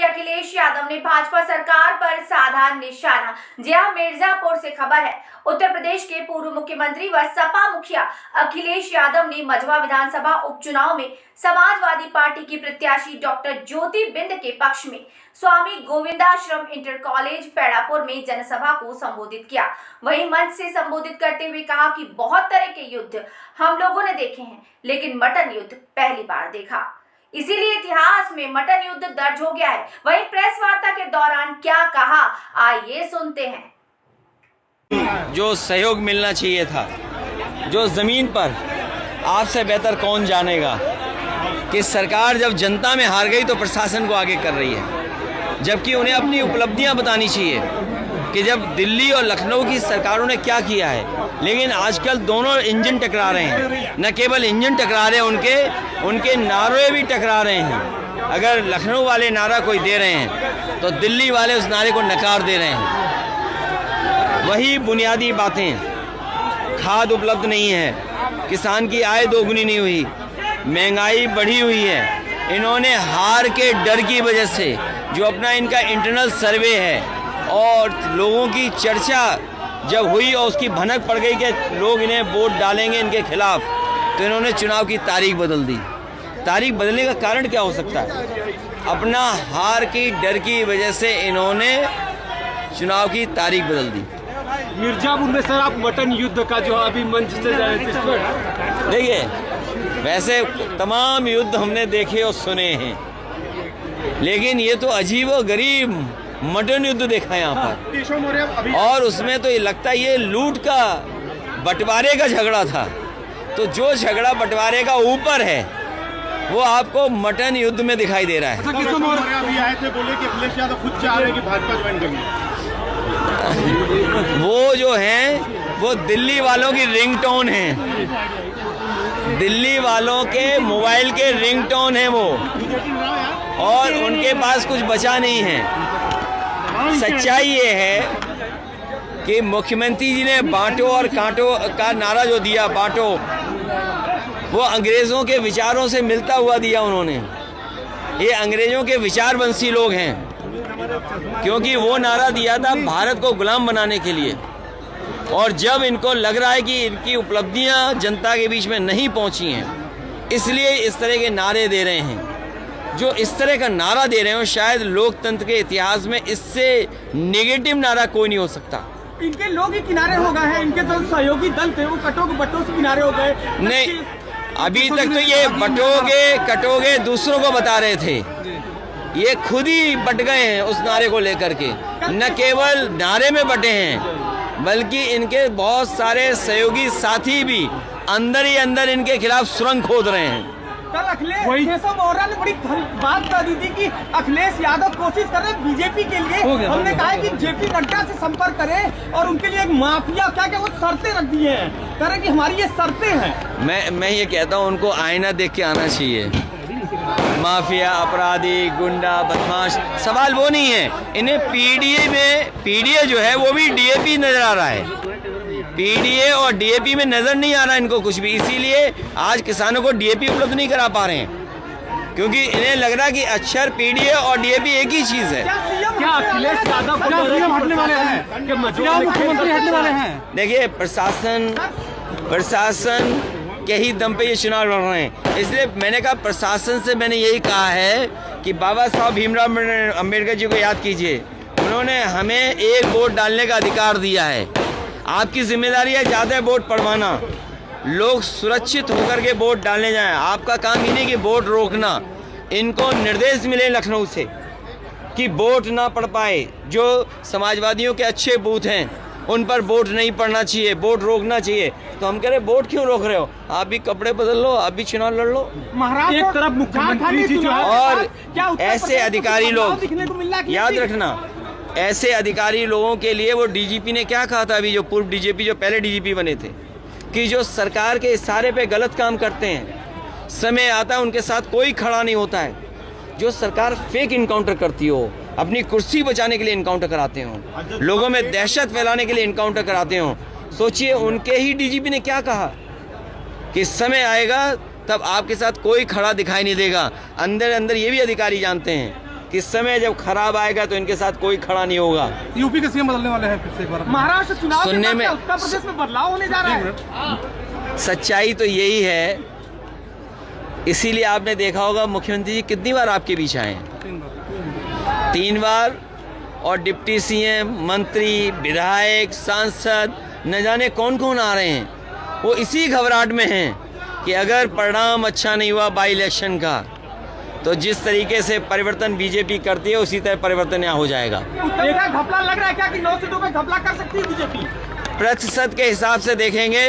अखिलेश यादव ने भाजपा सरकार पर साधा निशाना। जहां मिर्जापुर से खबर है, उत्तर प्रदेश के पूर्व मुख्यमंत्री व सपा मुखिया अखिलेश यादव ने मझवा विधानसभा उपचुनाव में समाजवादी पार्टी की प्रत्याशी डॉक्टर ज्योति बिंद के पक्ष में स्वामी गोविंदाश्रम इंटर कॉलेज पेड़ापुर में जनसभा को संबोधित किया। वहीं मंच से संबोधित करते हुए कहा कि बहुत तरह के युद्ध हम लोगों ने देखे हैं, लेकिन मटन युद्ध पहली बार देखा, इसीलिए इतिहास में मटन युद्ध दर्ज हो गया है। वहीं प्रेस वार्ता के दौरान क्या कहा, आइए सुनते हैं। जो सहयोग मिलना चाहिए था, जो जमीन पर आपसे बेहतर कौन जानेगा कि सरकार जब जनता में हार गई तो प्रशासन को आगे कर रही है, जबकि उन्हें अपनी उपलब्धियां बतानी चाहिए कि जब दिल्ली और लखनऊ की सरकारों ने क्या किया है। लेकिन आजकल दोनों इंजन टकरा रहे हैं, न केवल इंजन टकरा रहे हैं, उनके नारे भी टकरा रहे हैं। अगर लखनऊ वाले नारा कोई दे रहे हैं तो दिल्ली वाले उस नारे को नकार दे रहे हैं। वही बुनियादी बातें, खाद उपलब्ध नहीं है, किसान की आय दोगुनी नहीं हुई, महंगाई बढ़ी हुई है। इन्होंने हार के डर की वजह से जो अपना इनका इंटरनल सर्वे है और लोगों की चर्चा जब हुई और उसकी भनक पड़ गई कि लोग इन्हें वोट डालेंगे इनके खिलाफ, तो इन्होंने चुनाव की तारीख बदल दी। तारीख बदलने का कारण क्या हो सकता है? अपना हार की डर की वजह से इन्होंने चुनाव की तारीख बदल दी। मिर्जापुर में सर आप मटन युद्ध का जो अभी मंच से देखिए, वैसे तमाम युद्ध हमने देखे और सुने हैं, लेकिन ये तो अजीब और गरीब मटन युद्ध देखा यहाँ पर, और उसमें तो ये लगता है ये लूट का बंटवारे का झगड़ा था। तो जो झगड़ा बंटवारे का ऊपर है वो आपको मटन युद्ध में दिखाई दे रहा है। अभी आए थे, बोले कि अखिलेश यादव खुद चाह रहे हैं कि भाजपा ज्वाइन करेंगे। वो जो हैं वो दिल्ली वालों की रिंगटोन है, दिल्ली वालों के मोबाइल के रिंगटोन है वो, और उनके पास कुछ बचा नहीं है। सच्चाई ये है कि मुख्यमंत्री जी ने बांटो और कांटो का नारा जो दिया, बांटो, वो अंग्रेज़ों के विचारों से मिलता हुआ दिया उन्होंने। ये अंग्रेज़ों के विचारवंशी लोग हैं, क्योंकि वो नारा दिया था भारत को गुलाम बनाने के लिए। और जब इनको लग रहा है कि इनकी उपलब्धियां जनता के बीच में नहीं पहुंची हैं, इसलिए इस तरह के नारे दे रहे हैं। जो इस तरह का नारा दे रहे हो, शायद लोकतंत्र के इतिहास में इससे नेगेटिव नारा कोई नहीं हो सकता। इनके लोग ही किनारे हो गए हैं, इनके जो सहयोगी दल थे वो बटों से किनारे हो गए। नहीं, अभी तक तो ये बटोगे कटोगे दूसरों को बता रहे थे, ये खुद ही बट गए हैं उस नारे को लेकर के। न केवल नारे में बटे हैं, बल्कि इनके बहुत सारे सहयोगी साथी भी अंदर ही अंदर इनके खिलाफ सुरंग खोद रहे हैं। कल अखिलेश ने बड़ी बात कर दी थी कि अखिलेश यादव कोशिश कर रहे हैं बीजेपी के लिए। हमने कहा है कि जेपी नड्डा से संपर्क करें और उनके लिए एक माफिया क्या वो शर्तें रख दी हैं, कह रहे कि हमारी ये शर्तें हैं। मैं ये कहता हूँ उनको आईना देख के आना चाहिए। माफिया, अपराधी, गुंडा, बदमाश, सवाल वो नहीं है। इन्हें पीडीए जो है वो भी डीएपी नजर आ रहा है, पीडीए और डीएपी में नजर नहीं आ रहा इनको कुछ भी। इसीलिए आज किसानों को डीएपी उपलब्ध नहीं करा पा रहे हैं, क्योंकि इन्हें लग रहा है कि अक्षर पीडीए और डीएपी एक ही चीज है। क्या अखिलेश यादव हटने वाले हैं? क्या मुख्यमंत्री हटने वाले हैं? देखिए, प्रशासन के ही दम पे ये चुनाव लड़ रहे हैं। इसलिए मैंने कहा, प्रशासन से मैंने यही कहा है कि बाबा साहब भीमराव अम्बेडकर जी को याद कीजिए। उन्होंने हमें एक वोट डालने का अधिकार दिया है। आपकी जिम्मेदारी है ज़्यादा वोट पड़वाना, लोग सुरक्षित होकर के वोट डालने जाएं। आपका काम ही नहीं कि वोट रोकना। इनको निर्देश मिले लखनऊ से कि वोट ना पड़ पाए। जो समाजवादियों के अच्छे बूथ हैं उन पर वोट नहीं पड़ना चाहिए, वोट रोकना चाहिए। तो हम कह रहे वोट क्यों रोक रहे हो? आप भी कपड़े बदल लो, आप भी चुनाव लड़ लो। महाराष्ट्र एक तरफ मुख्यमंत्री जी और ऐसे अधिकारी लोग, याद रखना, ऐसे अधिकारी लोगों के लिए वो डीजीपी ने क्या कहा था, अभी जो पूर्व डीजीपी जो पहले डीजीपी बने थे, कि जो सरकार के इशारे पे गलत काम करते हैं, समय आता है उनके साथ कोई खड़ा नहीं होता है। जो सरकार फेक इनकाउंटर करती हो, अपनी कुर्सी बचाने के लिए इनकाउंटर कराते हो, लोगों में दहशत फैलाने के लिए इनकाउंटर कराते हो, सोचिए उनके ही डीजीपी ने क्या कहा कि समय आएगा तब आपके साथ कोई खड़ा दिखाई नहीं देगा। अंदर अंदर ये भी अधिकारी जानते हैं कि समय जब खराब आएगा तो इनके साथ कोई खड़ा नहीं होगा। यूपी के सीएम बदलने वाले हैं फिर से एक बार। महाराष्ट्र चुनाव के सुनने बाद में- क्या उत्तर प्रदेश में बदलाव होने जा रहा है? सच्चाई तो यही है, इसीलिए आपने देखा होगा मुख्यमंत्री जी कितनी बार आपके बीच आए हैं, 3 बार। और डिप्टी सीएम, मंत्री, विधायक, सांसद, न जाने कौन कौन आ रहे हैं। वो इसी घबराहट में हैं कि अगर परिणाम अच्छा नहीं हुआ बाई इलेक्शन का, तो जिस तरीके से परिवर्तन बीजेपी करती है उसी तरह परिवर्तन यहाँ हो जाएगा। उत्तर का घपला लग रहा है क्या कि 9 सीटों पे घपला कर सकती है बीजेपी? प्रतिशत के हिसाब से देखेंगे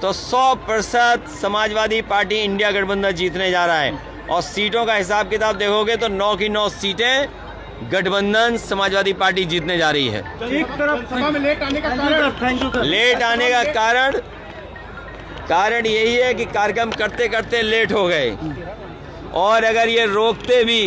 तो 100% समाजवादी पार्टी इंडिया गठबंधन जीतने जा रहा है। और सीटों का हिसाब किताब देखोगे तो 9 की 9 सीटें गठबंधन समाजवादी पार्टी जीतने जा रही है। एक तरफ सभा में लेट आने का कारण, लेट आने का कारण यही है कि कार्यक्रम करते करते लेट हो गए, और अगर ये रोकते भी